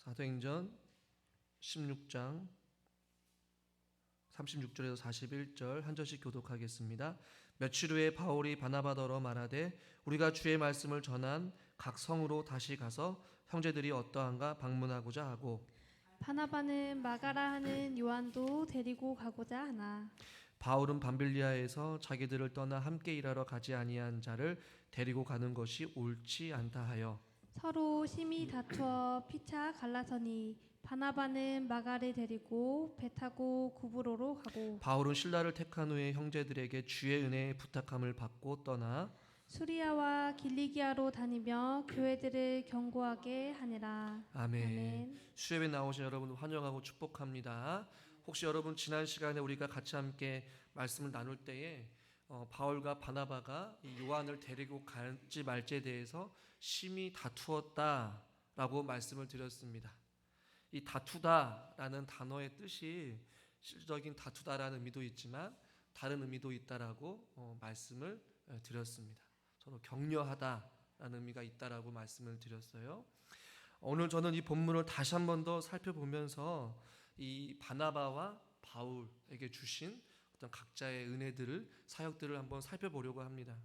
사도행전 16장 36절에서 41절 한 절씩 교독하겠습니다. 며칠 후에 바울이 바나바더러 말하되 우리가 주의 말씀을 전한 각 성으로 다시 가서 형제들이 어떠한가 방문하고자 하고, 바나바는 마가라 하는 요한도 데리고 가고자 하나. 바울은 밤빌리아에서 자기들을 떠나 함께 일하러 가지 아니한 자를 데리고 가는 것이 옳지 않다 하여 서로 심히 다투어 피차 갈라서니 바나바는 마가를 데리고 배 타고 구브로로 가고, 바울은 신라를 택한 후에 형제들에게 주의 은혜의 부탁함을 받고 떠나 수리아와 길리기아로 다니며 교회들을 경고하게 하니라. 아멘. 아멘. 수협에 나오신 여러분 환영하고 축복합니다. 혹시 여러분 지난 시간에 우리가 같이 함께 말씀을 나눌 때에 바울과 바나바가 이 요한을 데리고 갈지 말지에 대해서 심히 다투었다라고 말씀을 드렸습니다. 이 다투다라는 단어의 뜻이 실질적인 다투다라는 의미도 있지만 다른 의미도 있다라고 말씀을 드렸습니다. 서로 격려하다라는 의미가 있다라고 말씀을 드렸어요. 오늘 저는 이 본문을 다시 한 번 더 살펴보면서 이 바나바와 바울에게 주신 어떤 각자의 은혜들을, 사역들을 한번 살펴보려고 합니다.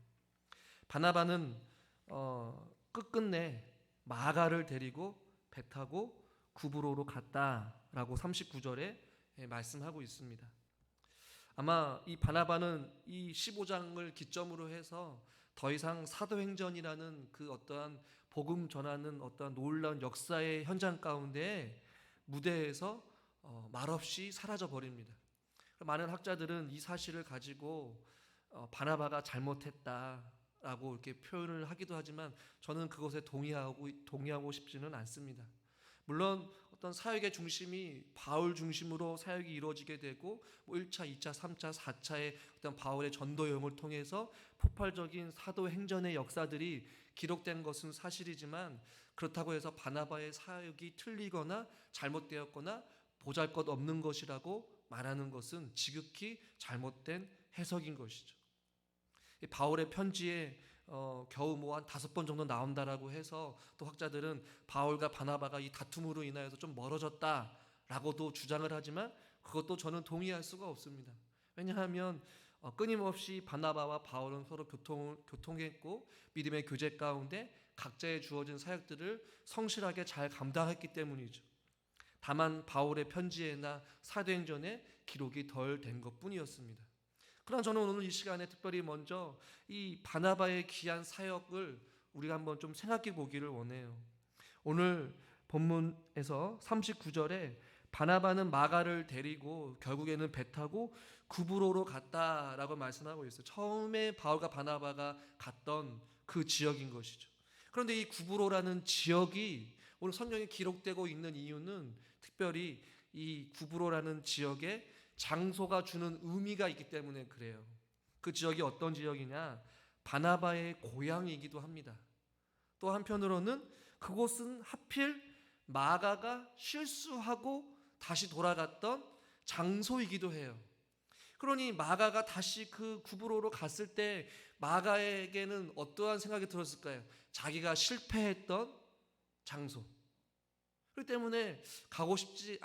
바나바는 끝끝내 마가를 데리고 배 타고 구브로로 갔다라고 39절에 말씀하고 있습니다. 아마 이 바나바는 이 15장을 기점으로 해서 더 이상 사도행전이라는 그 어떠한 복음 전하는 어떠한 놀라운 역사의 현장 가운데 무대에서 말없이 사라져 버립니다. 많은 학자들은 이 사실을 가지고 바나바가 잘못했다라고 이렇게 표현을 하기도 하지만 저는 그것에 동의하고 싶지는 않습니다. 물론 어떤 사역의 중심이 바울 중심으로 사역이 이루어지게 되고 1차, 2차, 3차, 4차의 어떤 바울의 전도 여행을 통해서 폭발적인 사도 행전의 역사들이 기록된 것은 사실이지만, 그렇다고 해서 바나바의 사역이 틀리거나 잘못되었거나 보잘것없는 것이라고 말하는 것은 지극히 잘못된 해석인 것이죠. 바울의 편지에 겨우 한 5번 정도 나온다라고 해서 또 학자들은 바울과 바나바가 이 다툼으로 인하여서 좀 멀어졌다라고도 주장을 하지만 그것도 저는 동의할 수가 없습니다. 왜냐하면 끊임없이 바나바와 바울은 서로 교통했고 믿음의 교제 가운데 각자의 주어진 사역들을 성실하게 잘 감당했기 때문이죠. 다만 바울의 편지에나 사도행전에 기록이 덜 된 것뿐이었습니다. 그러나 저는 오늘 이 시간에 특별히 먼저 이 바나바의 귀한 사역을 우리가 한번 좀 생각해 보기를 원해요. 오늘 본문에서 39절에 바나바는 마가를 데리고 결국에는 배 타고 구브로로 갔다라고 말씀하고 있어요. 처음에 바울과 바나바가 갔던 그 지역인 것이죠. 그런데 이 구브로라는 지역이 오늘 성경에 기록되고 있는 이유는 특별히 이 구브로라는 지역에 장소가 주는 의미가 있기 때문에 그래요. 그 지역이 어떤 지역이냐? 바나바의 고향이기도 합니다. 또 한편으로는 그곳은 하필 마가가 실수하고 다시 돌아갔던 장소이기도 해요. 그러니 마가가 다시 그 구브로로 갔을 때 마가에게는 어떠한 생각이 들었을까요? 자기가 실패했던 장소. 그렇기 때문에 가고 싶지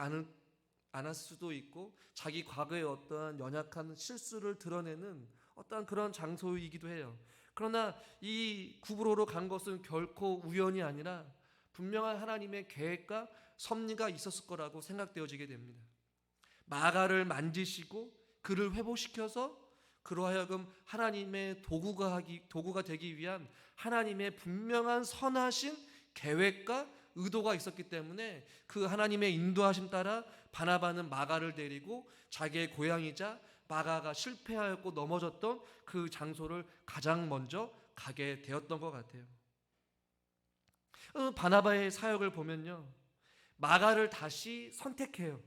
않았을 수도 있고 자기 과거의 어떠한 연약한 실수를 드러내는 어떠한 그런 장소이기도 해요. 그러나 이 구브로로 간 것은 결코 우연이 아니라 분명한 하나님의 계획과 섭리가 있었을 거라고 생각되어지게 됩니다. 마가를 만지시고 그를 회복시켜서 그로 하여금 하나님의 도구가 되기 위한 하나님의 분명한 선하신 계획과 의도가 있었기 때문에 그 하나님의 인도하심 따라 바나바는 마가를 데리고 자기의 고향이자 마가가 실패하였고 넘어졌던 그 장소를 가장 먼저 가게 되었던 것 같아요. 바나바의 사역을 보면요, 마가를 다시 선택해요.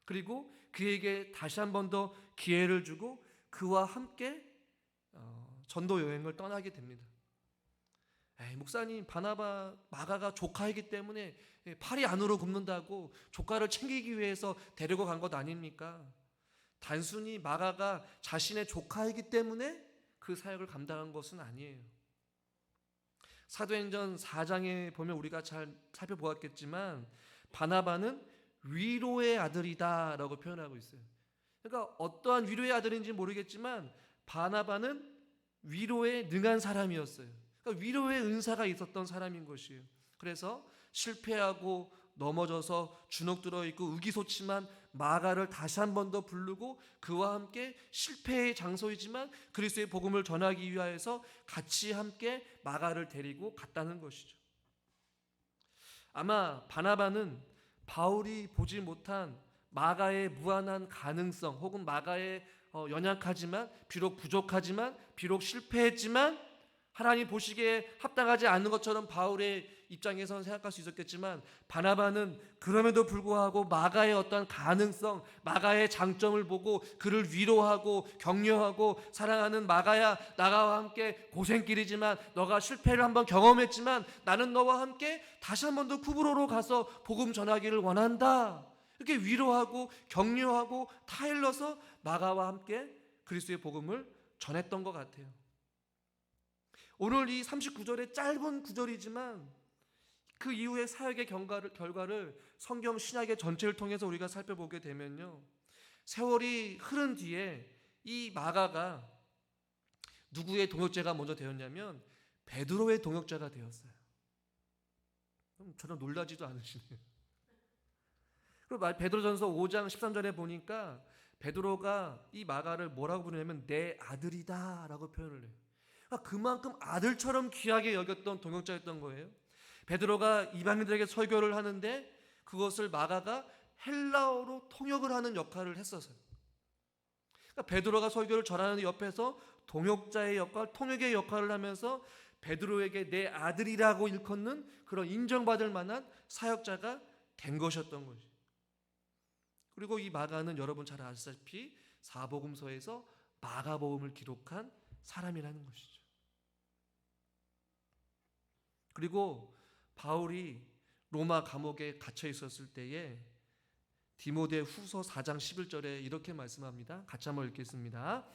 그리고 그에게 다시 한 번 더 기회를 주고 그와 함께 전도 여행을 떠나게 됩니다. 목사님, 마가가 조카이기 때문에 팔이 안으로 굽는다고 조카를 챙기기 위해서 데리고 간 것 아닙니까? 단순히 마가가 자신의 조카이기 때문에 그 사역을 감당한 것은 아니에요. 사도행전 4장에 보면 우리가 잘 살펴보았겠지만 바나바는 위로의 아들이다라고 표현하고 있어요. 그러니까 어떠한 위로의 아들인지 모르겠지만 바나바는 위로에 능한 사람이었어요. 그러니까 위로의 은사가 있었던 사람인 것이에요. 그래서 실패하고 넘어져서 주눅 들어 있고 의기소침한 마가를 다시 한 번 더 부르고 그와 함께 실패의 장소이지만 그리스도의 복음을 전하기 위하여서 같이 함께 마가를 데리고 갔다는 것이죠. 아마 바나바는 바울이 보지 못한 마가의 무한한 가능성 혹은 마가의 연약하지만 비록 부족하지만 비록 실패했지만 하나님 보시기에 합당하지 않는 것처럼 바울의 입장에서는 생각할 수 있었겠지만 바나바는 그럼에도 불구하고 마가의 어떠한 가능성, 마가의 장점을 보고 그를 위로하고 격려하고 사랑하는 마가야, 나와 함께 고생길이지만 너가 실패를 한번 경험했지만 나는 너와 함께 다시 한 번 더 쿠브로로 가서 복음 전하기를 원한다. 이렇게 위로하고 격려하고 타일러서 마가와 함께 그리스도의 복음을 전했던 것 같아요. 오늘 이 39절의 짧은 구절이지만 그 이후의 사역의 결과를 성경 신약의 전체를 통해서 우리가 살펴보게 되면요, 세월이 흐른 뒤에 이 마가가 누구의 동역자가 먼저 되었냐면 베드로의 동역자가 되었어요. 전혀 놀라지도 않으시네요. 그리고 베드로전서 5장 13절에 보니까 베드로가 이 마가를 뭐라고 부르냐면 내 아들이다 라고 표현을 해요. 그만큼 아들처럼 귀하게 여겼던 동역자였던 거예요. 베드로가 이방인들에게 설교를 하는데 그것을 마가가 헬라어로 통역을 하는 역할을 했었어요. 그러니까 베드로가 설교를 전하는 옆에서 동역자의 역할, 통역의 역할을 하면서 베드로에게 내 아들이라고 일컫는 그런 인정받을 만한 사역자가 된 것이었던 거죠. 그리고 이 마가는 여러분 잘 아시다시피 사복음서에서 마가복음을 기록한 사람이라는 것이죠. 그리고 바울이 로마 감옥에 갇혀 있었을 때에 디모데 후서 4장 11절에 이렇게 말씀합니다. 같이 한번 읽겠습니다.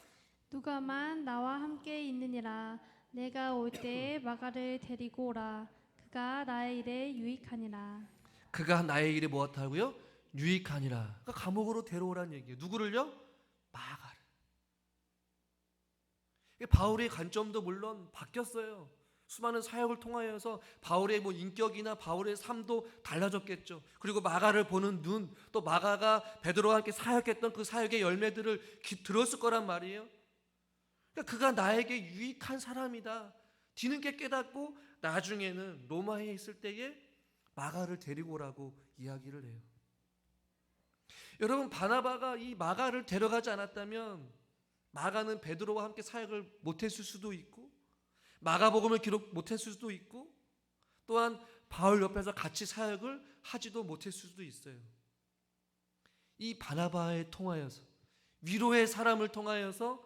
누가만 나와 함께 있느니라. 내가 올 때에 마가를 데리고 오라. 그가 나의 일에 유익하니라. 그가 나의 일에 무엇하고요? 유익하니라. 그러니까 감옥으로 데려오라는 얘기예요. 누구를요? 마가를. 바울의 관점도 물론 바뀌었어요. 수많은 사역을 통하여서 바울의 인격이나 바울의 삶도 달라졌겠죠. 그리고 마가를 보는 눈, 또 마가가 베드로와 함께 사역했던 그 사역의 열매들을 들었을 거란 말이에요. 그러니까 그가 나에게 유익한 사람이다. 뒤늦게 깨닫고 나중에는 로마에 있을 때에 마가를 데리고 오라고 이야기를 해요. 여러분, 바나바가 이 마가를 데려가지 않았다면 마가는 베드로와 함께 사역을 못했을 수도 있고 마가복음을 기록 못했을 수도 있고 또한 바울 옆에서 같이 사역을 하지도 못했을 수도 있어요. 이 바나바에 통하여서 위로의 사람을 통하여서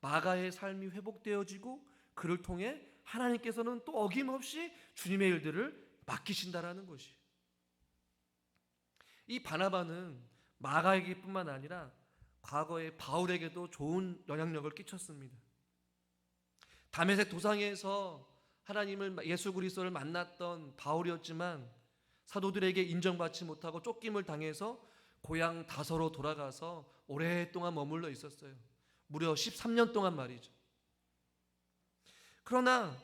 마가의 삶이 회복되어지고 그를 통해 하나님께서는 또 어김없이 주님의 일들을 맡기신다라는 것이에요. 이 바나바는 마가에게뿐만 아니라 과거에 바울에게도 좋은 영향력을 끼쳤습니다. 다메섹 도상에서 하나님을 예수 그리스도를 만났던 바울이었지만 사도들에게 인정받지 못하고 쫓김을 당해서 고향 다서로 돌아가서 오랫동안 머물러 있었어요. 무려 13년 동안 말이죠. 그러나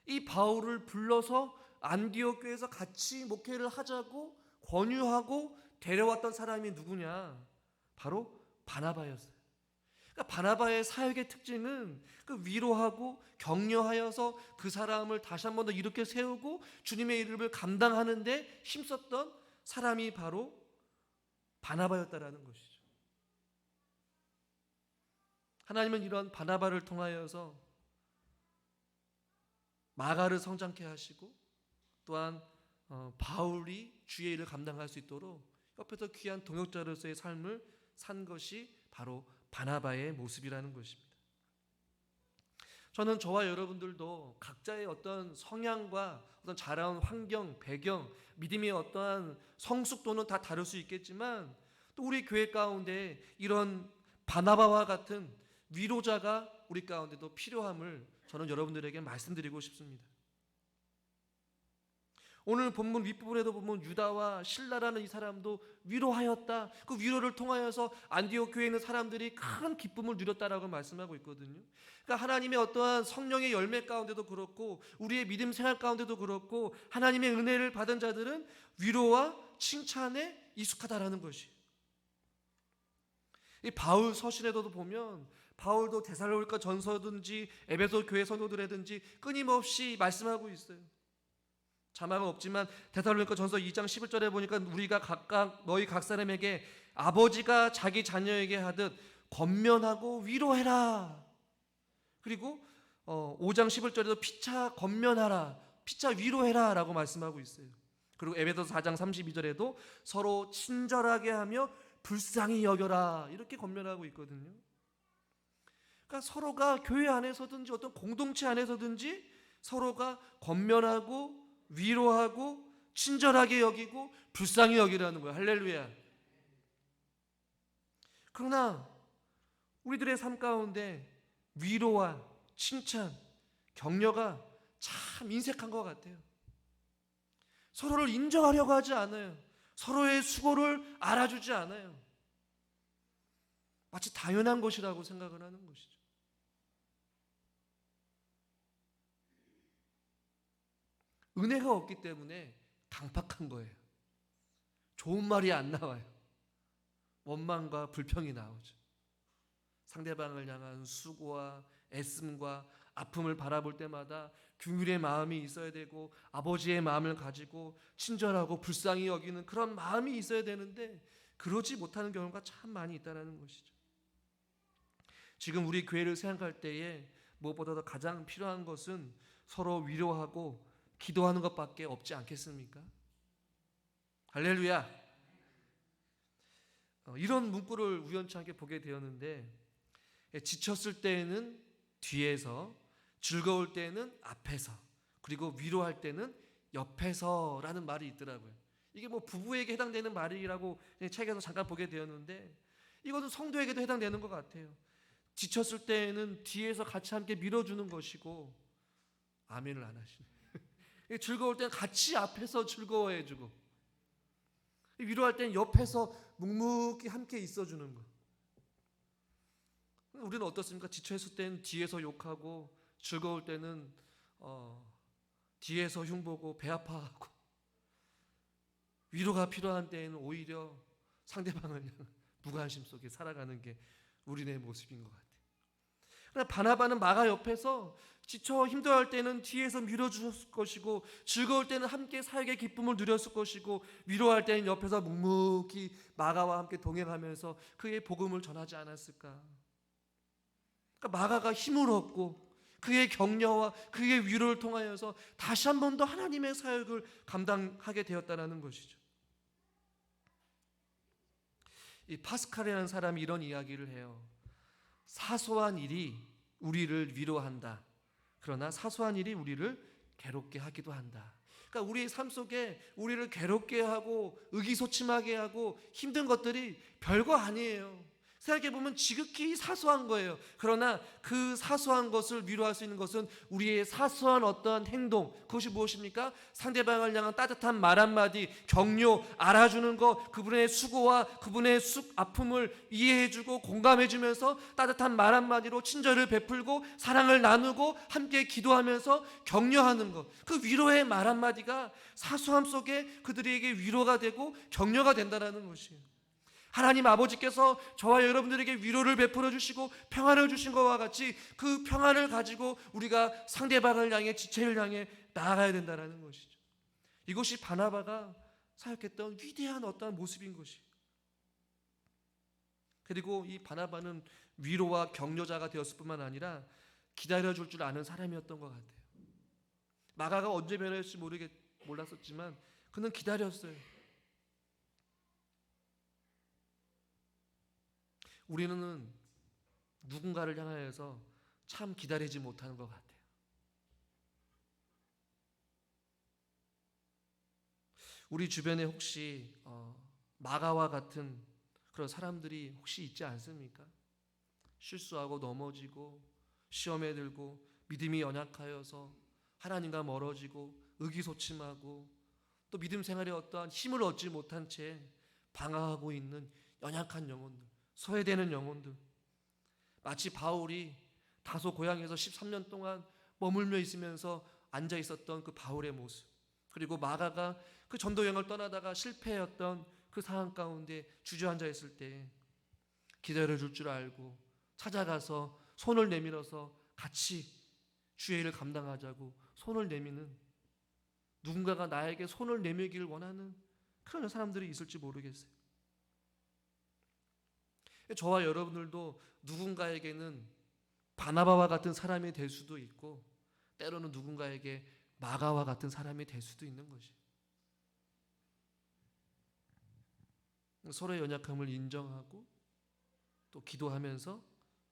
이 바울을 불러서 안디옥 교회에서 같이 목회를 하자고 권유하고 데려왔던 사람이 누구냐? 바로 바나바였어요. 그러니까 바나바의 사역의 특징은 그 위로하고 격려하여서 그 사람을 다시 한 번 더 이렇게 세우고 주님의 이름을 감당하는 데 힘썼던 사람이 바로 바나바였다라는 것이죠. 하나님은 이런 바나바를 통하여서 마가를 성장케 하시고 또한 바울이 주의 일을 감당할 수 있도록 옆에서 귀한 동역자로서의 삶을 산 것이 바로 바나바의 모습이라는 것입니다. 저는 저와 여러분들도 각자의 어떤 성향과 어떤 자라온 환경, 배경, 믿음의 어떠한 성숙도는 다 다를 수 있겠지만 또 우리 교회 가운데 이런 바나바와 같은 위로자가 우리 가운데도 필요함을 저는 여러분들에게 말씀드리고 싶습니다. 오늘 본문 윗부분에도 보면 유다와 실라라는 이 사람도 위로하였다. 그 위로를 통하여서 안디옥 교회에 있는 사람들이 큰 기쁨을 누렸다라고 말씀하고 있거든요. 그러니까 하나님의 어떠한 성령의 열매 가운데도 그렇고 우리의 믿음 생활 가운데도 그렇고 하나님의 은혜를 받은 자들은 위로와 칭찬에 익숙하다라는 것이. 이 바울 서신에도 보면 바울도 데살로니가 전서든지 에베소 교회 성도들이든지 끊임없이 말씀하고 있어요. 자막은 없지만 데살로니가 전서 2장 11절에 보니까 우리가 각각 너희 각 사람에게 아버지가 자기 자녀에게 하듯 권면하고 위로해라. 그리고 5장 11절에도 피차 권면하라, 피차 위로해라 라고 말씀하고 있어요. 그리고 에베소서 4장 32절에도 서로 친절하게 하며 불쌍히 여겨라 이렇게 권면하고 있거든요. 그러니까 서로가 교회 안에서든지 어떤 공동체 안에서든지 서로가 권면하고 위로하고 친절하게 여기고 불쌍히 여기라는 거예요. 할렐루야. 그러나 우리들의 삶 가운데 위로와 칭찬, 격려가 참 인색한 것 같아요. 서로를 인정하려고 하지 않아요. 서로의 수고를 알아주지 않아요. 마치 당연한 것이라고 생각을 하는 것이죠. 은혜가 없기 때문에 강팍한 거예요. 좋은 말이 안 나와요. 원망과 불평이 나오죠. 상대방을 향한 수고와 애씀과 아픔을 바라볼 때마다 긍휼의 마음이 있어야 되고 아버지의 마음을 가지고 친절하고 불쌍히 여기는 그런 마음이 있어야 되는데 그러지 못하는 경우가 참 많이 있다는 것이죠. 지금 우리 교회를 생각할 때에 무엇보다도 가장 필요한 것은 서로 위로하고 기도하는 것밖에 없지 않겠습니까? 할렐루야. 이런 문구를 우연치 않게 보게 되었는데 지쳤을 때에는 뒤에서, 즐거울 때는 앞에서, 그리고 위로할 때는 옆에서라는 말이 있더라고요. 이게 뭐 부부에게 해당되는 말이라고 책에서 잠깐 보게 되었는데 이것은 성도에게도 해당되는 것 같아요. 지쳤을 때에는 뒤에서 같이 함께 밀어주는 것이고 아멘을 안 하시네. 즐거울 때는 같이 앞에서 즐거워해주고 위로할 때는 옆에서 묵묵히 함께 있어주는 것. 우리는 어떻습니까? 지쳐있을 때는 뒤에서 욕하고 즐거울 때는 뒤에서 흉보고 배 아파하고 위로가 필요한 때에는 오히려 상대방을 무관심 속에 살아가는 게 우리네 모습인 것 같아요. 그러나 바나바는 마가 옆에서 지쳐 힘들어할 때는 뒤에서 밀어주셨을 것이고 즐거울 때는 함께 사역의 기쁨을 누렸을 것이고 위로할 때는 옆에서 묵묵히 마가와 함께 동행하면서 그의 복음을 전하지 않았을까. 그러니까 마가가 힘을 얻고 그의 격려와 그의 위로를 통하여서 다시 한 번 더 하나님의 사역을 감당하게 되었다는 것이죠. 이 파스칼이라는 사람이 이런 이야기를 해요. 사소한 일이 우리를 위로한다. 그러나 사소한 일이 우리를 괴롭게 하기도 한다. 그러니까 우리의 삶 속에 우리를 괴롭게 하고 의기소침하게 하고 힘든 것들이 별거 아니에요. 생각해보면 지극히 사소한 거예요. 그러나 그 사소한 것을 위로할 수 있는 것은 우리의 사소한 어떠한 행동, 그것이 무엇입니까? 상대방을 향한 따뜻한 말 한마디, 격려, 알아주는 것, 그분의 수고와 그분의 아픔을 이해해주고 공감해주면서 따뜻한 말 한마디로 친절을 베풀고 사랑을 나누고 함께 기도하면서 격려하는 것. 그 위로의 말 한마디가 사소함 속에 그들에게 위로가 되고 격려가 된다는 것이에요. 하나님 아버지께서 저와 여러분들에게 위로를 베풀어 주시고 평안을 주신 것과 같이 그 평안을 가지고 우리가 상대방을 향해 지체를 향해 나아가야 된다는 것이죠. 이것이 바나바가 사역했던 위대한 어떠한 모습인 것이에요. 그리고 이 바나바는 위로와 격려자가 되었을 뿐만 아니라 기다려줄 줄 아는 사람이었던 것 같아요. 마가가 언제 변할지 몰랐었지만 그는 기다렸어요. 우리는 누군가를 향하여서 참 기다리지 못하는 것 같아요. 우리 주변에 혹시 마가와 같은 그런 사람들이 혹시 있지 않습니까? 실수하고 넘어지고 시험에 들고 믿음이 연약하여서 하나님과 멀어지고 의기소침하고 또 믿음 생활에 어떠한 힘을 얻지 못한 채 방황하고 있는 연약한 영혼들, 소외되는 영혼들, 마치 바울이 다소 고향에서 13년 동안 머물며 있으면서 앉아 있었던 그 바울의 모습, 그리고 마가가 그 전도 여행을 떠나다가 실패했던 그 상황 가운데 주저앉아 있을 때 기다려줄 줄 알고 찾아가서 손을 내밀어서 같이 주의 일을 감당하자고 손을 내미는, 누군가가 나에게 손을 내밀기를 원하는 그런 사람들이 있을지 모르겠어요. 저와 여러분들도 누군가에게는 바나바와 같은 사람이 될 수도 있고, 때로는 누군가에게 마가와 같은 사람이 될 수도 있는 것이, 서로의 연약함을 인정하고 또 기도하면서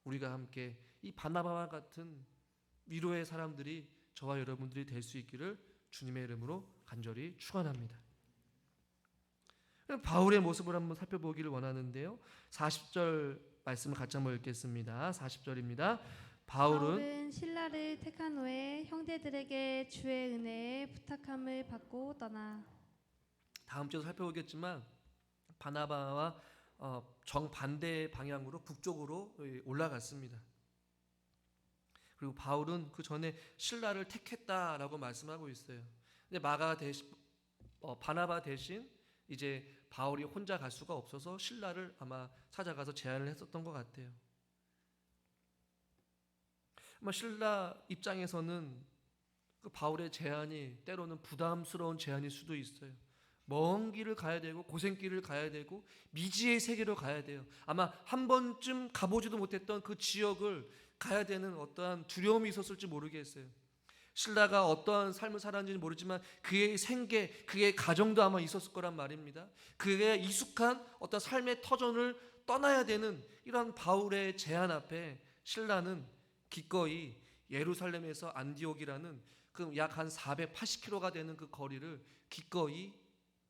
우리가 함께 이 바나바와 같은 위로의 사람들이 저와 여러분들이 될 수 있기를 주님의 이름으로 간절히 축원합니다. 바울의 모습을 한번 살펴보기를 원하는데요, 40절 말씀을 같이 한번 읽겠습니다. 40절입니다. 바울은 신라를 택한 후에 형제들에게 주의 은혜에 부탁함을 받고 떠나. 다음 주에 살펴보겠지만 바나바와 정반대 방향으로 북쪽으로 올라갔습니다. 그리고 바울은 그 전에 신라를 택했다라고 말씀하고 있어요. 근데 바나바 대신 이제 바울이 혼자 갈 수가 없어서 신라를 아마 찾아가서 제안을 했었던 것 같아요. 아마 신라 입장에서는 그 바울의 제안이 때로는 부담스러운 제안일 수도 있어요. 먼 길을 가야 되고 고생길을 가야 되고 미지의 세계로 가야 돼요. 아마 한 번쯤 가보지도 못했던 그 지역을 가야 되는 어떠한 두려움이 있었을지 모르겠어요. 신라가 어떠한 삶을 살았는지 모르지만 그의 생계, 그의 가정도 아마 있었을 거란 말입니다. 그의 익숙한 어떤 삶의 터전을 떠나야 되는 이런 바울의 제안 앞에 신라는 기꺼이 예루살렘에서 안디옥이라는 그 약 한 480km가 되는 그 거리를 기꺼이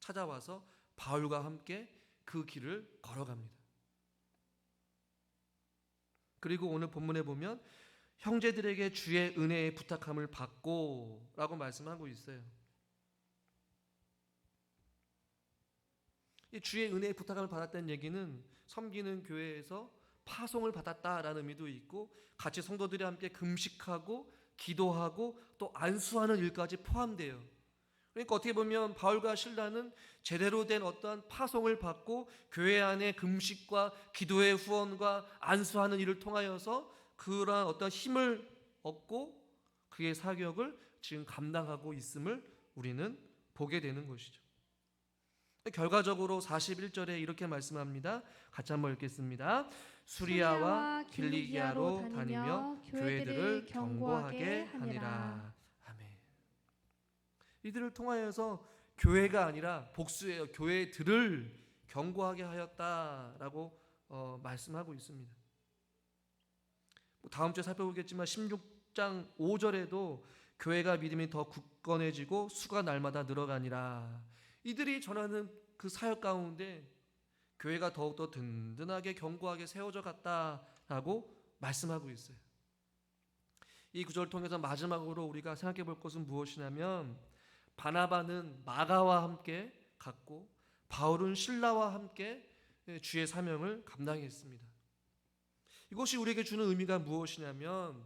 찾아와서 바울과 함께 그 길을 걸어갑니다. 그리고 오늘 본문에 보면 형제들에게 주의 은혜의 부탁함을 받고 라고 말씀하고 있어요. 이 주의 은혜의 부탁함을 받았다는 얘기는 섬기는 교회에서 파송을 받았다라는 의미도 있고, 같이 성도들이 함께 금식하고 기도하고 또 안수하는 일까지 포함돼요. 그러니까 어떻게 보면 바울과 신라는 제대로 된 어떠한 파송을 받고 교회 안에 금식과 기도의 후원과 안수하는 일을 통하여서 그러한 어떤 힘을 얻고 그의 사역을 지금 감당하고 있음을 우리는 보게 되는 것이죠. 결과적으로 41절에 이렇게 말씀합니다. 같이 한번 읽겠습니다. 수리아와 길리기아로 다니며 교회들을 경고하게 하니라. 아멘. 이들을 통하여서 교회가 아니라 복수예요. 교회들을 경고하게 하였다라고 말씀하고 있습니다. 다음 주에 살펴보겠지만 16장 5절에도 교회가 믿음이 더 굳건해지고 수가 날마다 늘어가니라. 이들이 전하는 그 사역 가운데 교회가 더욱더 든든하게 견고하게 세워져 갔다라고 말씀하고 있어요. 이 구절을 통해서 마지막으로 우리가 생각해 볼 것은 무엇이냐면, 바나바는 마가와 함께 갔고 바울은 신라와 함께 주의 사명을 감당했습니다. 이것이 우리에게 주는 의미가 무엇이냐면,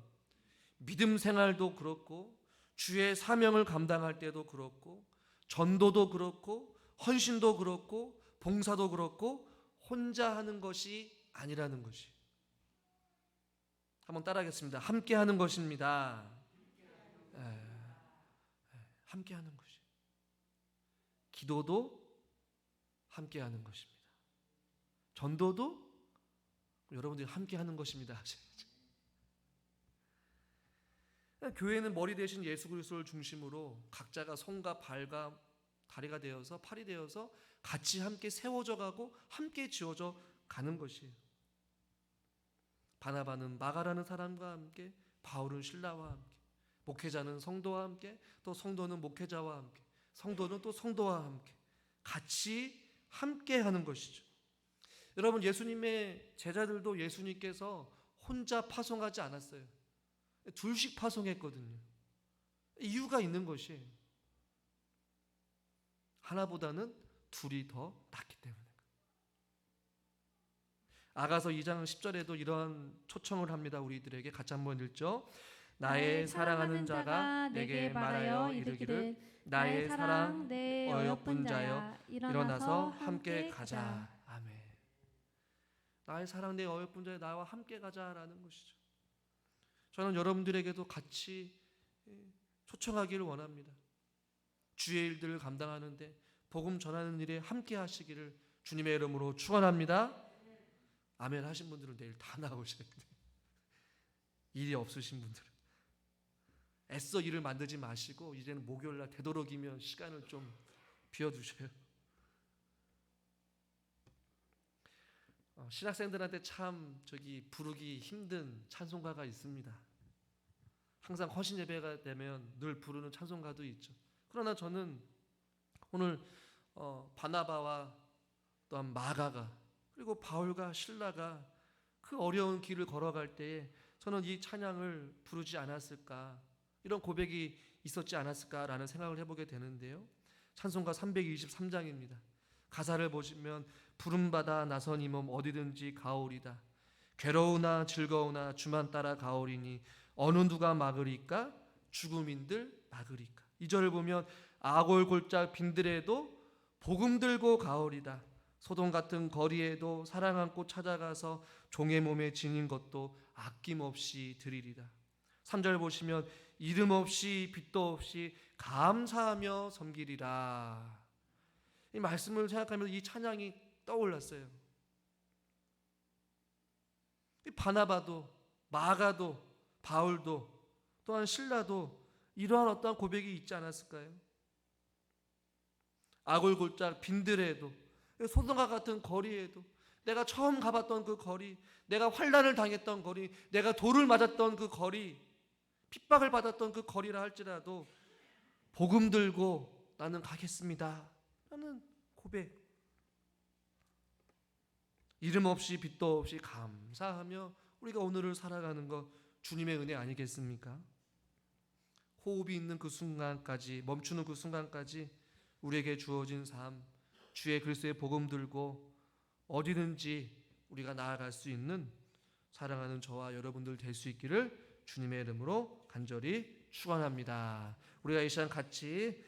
믿음 생활도 그렇고 주의 사명을 감당할 때도 그렇고 전도도 그렇고 헌신도 그렇고 봉사도 그렇고 혼자 하는 것이 아니라는 것이. 한번 따라하겠습니다. 함께 하는 것입니다. 함께 하는 것이. 기도도 함께 하는 것입니다. 전도도 여러분들이 함께 하는 것입니다. 교회는 머리 대신 예수 그리스도를 중심으로 각자가 손과 발과 다리가 되어서 팔이 되어서 같이 함께 세워져 가고 함께 지어져 가는 것이에요. 바나바는 마가라는 사람과 함께, 바울은 신라와 함께, 목회자는 성도와 함께, 또 성도는 목회자와 함께, 성도는 또 성도와 함께 같이 함께 하는 것이죠. 여러분, 예수님의 제자들도 예수님께서 혼자 파송하지 않았어요. 둘씩 파송했거든요. 이유가 있는 것이에요. 하나보다는 둘이 더 낫기 때문에. 아가서 2장 10절에도 이런 초청을 합니다. 우리들에게 같이 한번 읽죠. 나의 사랑하는 자가 내게 말하여 이르기를 나의 사랑 내 어여쁜 자여 일어나서 함께 가자. 아멘. 나의 사랑 내 어여쁜 자여 나와 함께 가자라는 것이죠. 저는 여러분들에게도 같이 초청하기를 원합니다. 주의 일들을 감당하는데 복음 전하는 일에 함께 하시기를 주님의 이름으로 축원합니다. 아멘 하신 분들은 내일 다 나오셔야 돼요. 일이 없으신 분들은 애써 일을 만들지 마시고 이제는 목요일날 되도록이면 시간을 좀 비워두셔요. 신학생들한테 참 부르기 힘든 찬송가가 있습니다. 항상 허신 예배가 되면 늘 부르는 찬송가도 있죠. 그러나 저는 오늘 바나바와 또한 마가가 그리고 바울과 실라가 그 어려운 길을 걸어갈 때에 저는 이 찬양을 부르지 않았을까, 이런 고백이 있었지 않았을까라는 생각을 해보게 되는데요. 찬송가 323장입니다. 가사를 보시면 부름받아 나선 이 몸 어디든지 가오리다. 괴로우나 즐거우나 주만 따라 가오리니 어느 누가 막으리까? 죽음인들 막으리까? 2절을 보면 아골골짝 빈들에도 복음 들고 가오리다. 소돔 같은 거리에도 사랑 안고 찾아가서 종의 몸에 지닌 것도 아낌없이 드리리다. 3절 보시면 이름 없이 빛도 없이 감사하며 섬기리라. 이 말씀을 생각하면서 이 찬양이 떠올랐어요. 이 바나바도 마가도 바울도 또한 실라도 이러한 어떠한 고백이 있지 않았을까요? 아골골짝 빈들에도 소돔과 같은 거리에도 내가 처음 가봤던 그 거리, 내가 환난을 당했던 거리, 내가 돌을 맞았던 그 거리, 핍박을 받았던 그 거리라 할지라도 복음 들고 나는 가겠습니다 라는 고백. 이름 없이 빛도 없이 감사하며 우리가 오늘을 살아가는 것 주님의 은혜 아니겠습니까? 호흡이 있는 그 순간까지, 멈추는 그 순간까지 우리에게 주어진 삶, 주의 그리스도의 복음 들고 어디든지 우리가 나아갈 수 있는 사랑하는 저와 여러분들 될 수 있기를 주님의 이름으로 간절히 축원합니다. 우리가 이 시간 같이